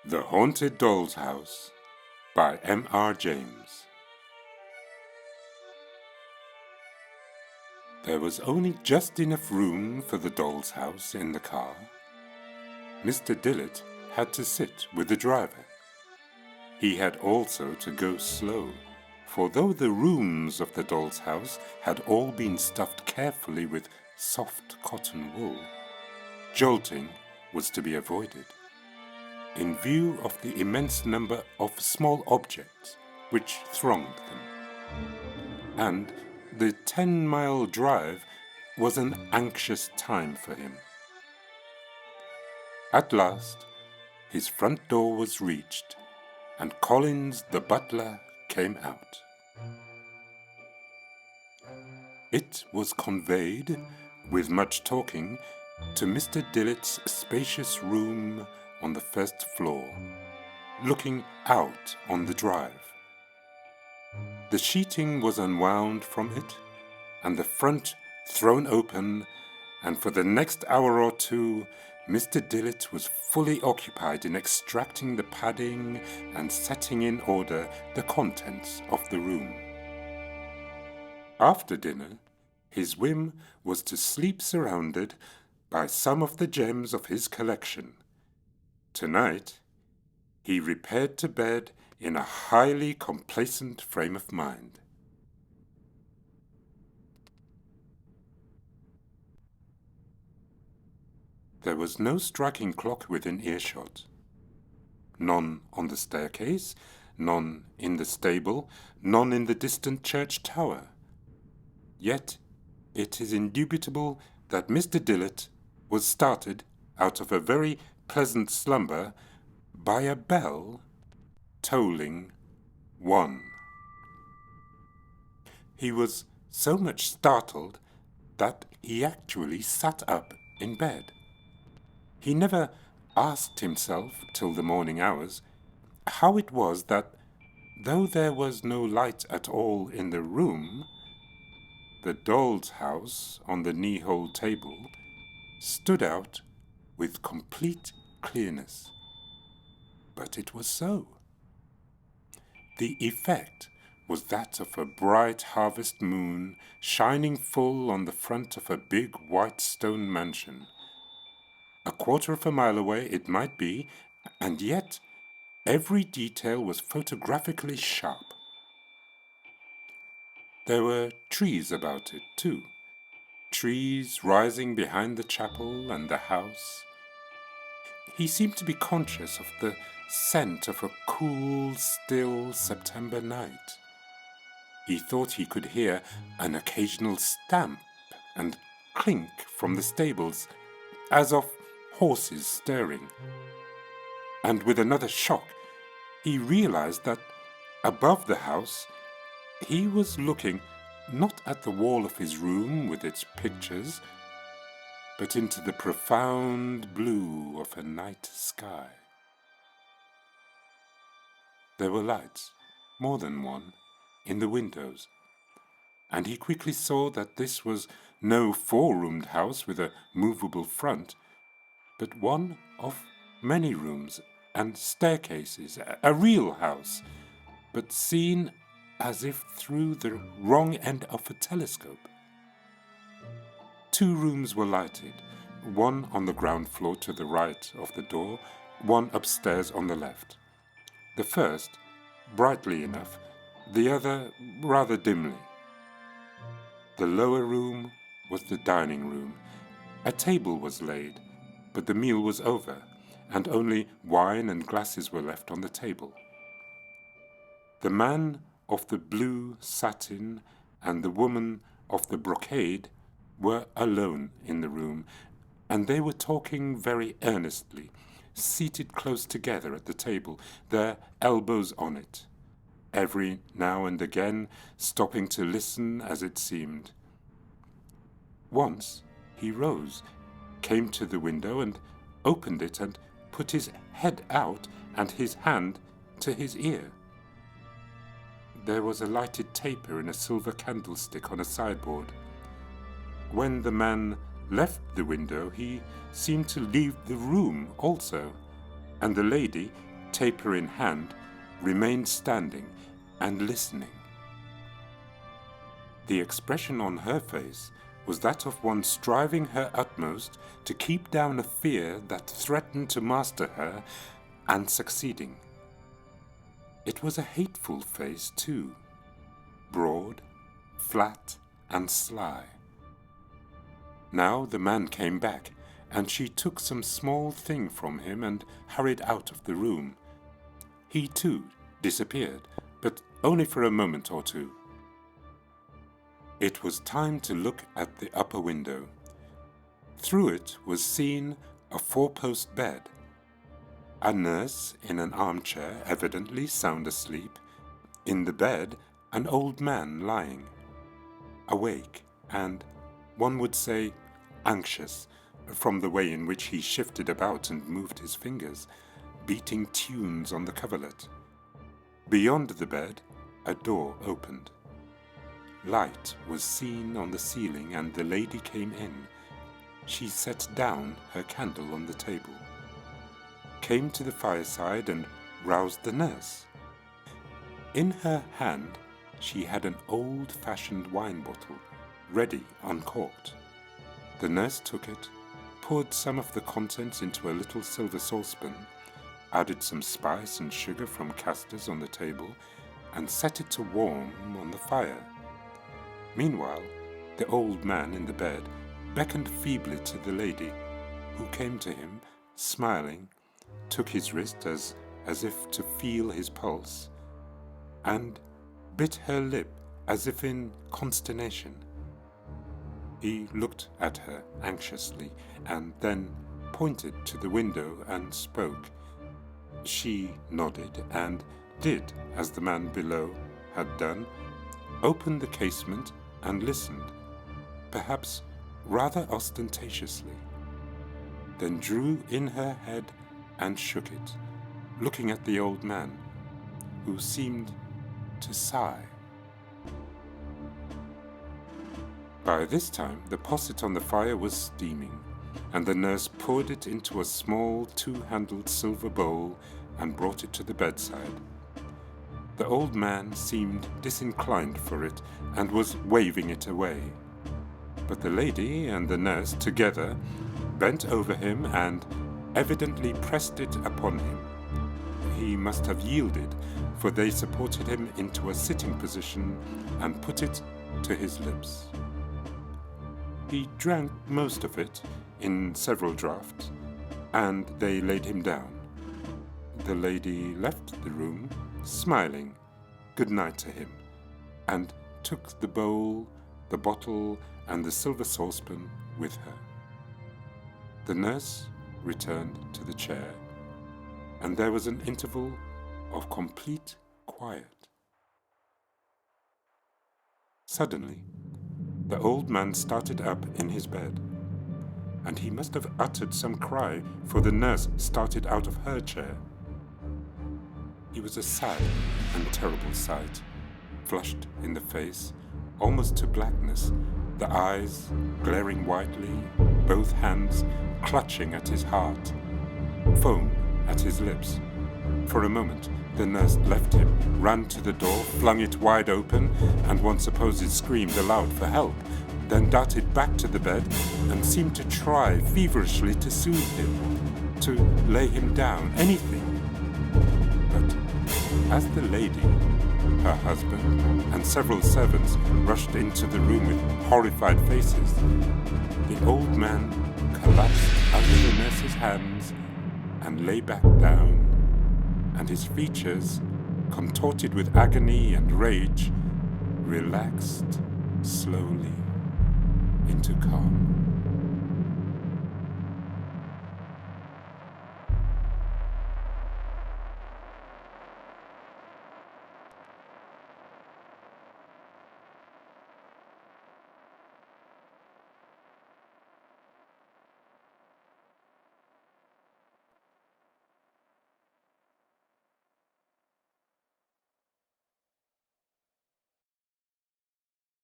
The Haunted Doll's House by M.R. James. There was only just enough room for the doll's house in the car. Mr. Dillett had to sit with the driver. He had also to go slow, for though the rooms of the doll's house had all been stuffed carefully with soft cotton wool, jolting was to be avoided, in view of the immense number of small objects which thronged them. And the 10-mile drive was an anxious time for him. At last, his front door was reached, and Collins the butler came out. It was conveyed, with much talking, to Mr. Dillett's spacious room on the first floor, looking out on the drive. The sheeting was unwound from it, and the front thrown open, and for the next hour or two Mr. Dillett was fully occupied in extracting the padding and setting in order the contents of the room. After dinner, his whim was to sleep surrounded by some of the gems of his collection. Tonight, he repaired to bed in a highly complacent frame of mind. There was no striking clock within earshot. None on the staircase, none in the stable, none in the distant church tower. Yet it is indubitable that Mr. Dillett was started out of a very pleasant slumber by a bell tolling 1. He was so much startled that he actually sat up in bed. He never asked himself till the morning hours how it was that, though there was no light at all in the room, the doll's house on the knee-hole table stood out with complete clearness. But it was so. The effect was that of a bright harvest moon shining full on the front of a big white stone mansion. A quarter of a mile away it might be, and yet every detail was photographically sharp. There were trees about it, too. Trees rising behind the chapel and the house. He seemed to be conscious of the scent of a cool, still September night. He thought he could hear an occasional stamp and clink from the stables, as of horses stirring. And with another shock, he realized that above the house he was looking not at the wall of his room with its pictures, but into the profound blue of a night sky. There were lights, more than one, in the windows, and he quickly saw that this was no four-roomed house with a movable front, but one of many rooms and staircases, a real house, but seen as if through the wrong end of a telescope. 2 rooms were lighted, one on the ground floor to the right of the door, one upstairs on the left. The first, brightly enough, the other rather dimly. The lower room was the dining room. A table was laid, but the meal was over, and only wine and glasses were left on the table. The man of the blue satin and the woman of the brocade were alone in the room, and they were talking very earnestly, seated close together at the table, their elbows on it, every now and again stopping to listen, as it seemed. Once he rose, came to the window and opened it and put his head out and his hand to his ear. There was a lighted taper in a silver candlestick on a sideboard. When the man left the window, he seemed to leave the room also, and the lady, taper in hand, remained standing and listening. The expression on her face was that of one striving her utmost to keep down a fear that threatened to master her, and succeeding. It was a hateful face, too, broad, flat, and sly. Now the man came back, and she took some small thing from him and hurried out of the room. He, too, disappeared, but only for a moment or two. It was time to look at the upper window. Through it was seen a 4-post bed. A nurse in an armchair, evidently sound asleep. In the bed, an old man lying, awake and, one would say, anxious, from the way in which he shifted about and moved his fingers, beating tunes on the coverlet. Beyond the bed, a door opened. Light was seen on the ceiling, and the lady came in. She set down her candle on the table, came to the fireside and roused the nurse. In her hand she had an old-fashioned wine bottle, ready uncorked. The nurse took it, poured some of the contents into a little silver saucepan, added some spice and sugar from castors on the table, and set it to warm on the fire. Meanwhile, the old man in the bed beckoned feebly to the lady, who came to him, smiling, took his wrist as if to feel his pulse, and bit her lip as if in consternation. He looked at her anxiously, and then pointed to the window and spoke. She nodded and did as the man below had done, opened the casement and listened, perhaps rather ostentatiously, then drew in her head and shook it, looking at the old man, who seemed to sigh. By this time the posset on the fire was steaming, and the nurse poured it into a small 2-handled silver bowl and brought it to the bedside. The old man seemed disinclined for it and was waving it away. But the lady and the nurse together bent over him and evidently pressed it upon him. He must have yielded, for they supported him into a sitting position and put it to his lips. He drank most of it in several draughts, and they laid him down. The lady left the room, smiling good night to him, and took the bowl, the bottle, and the silver saucepan with her. The nurse returned to the chair, and there was an interval of complete quiet. Suddenly, the old man started up in his bed, and he must have uttered some cry, for the nurse started out of her chair. He was a sad and terrible sight, flushed in the face, almost to blackness, the eyes glaring whitely, both hands clutching at his heart, foam at his lips. For a moment, the nurse left him, ran to the door, flung it wide open, and one supposes screamed aloud for help, then darted back to the bed and seemed to try feverishly to soothe him, to lay him down, anything. But as the lady, her husband, and several servants rushed into the room with horrified faces, the old man collapsed under the nurse's hands and lay back down, and his features, contorted with agony and rage, relaxed slowly into calm.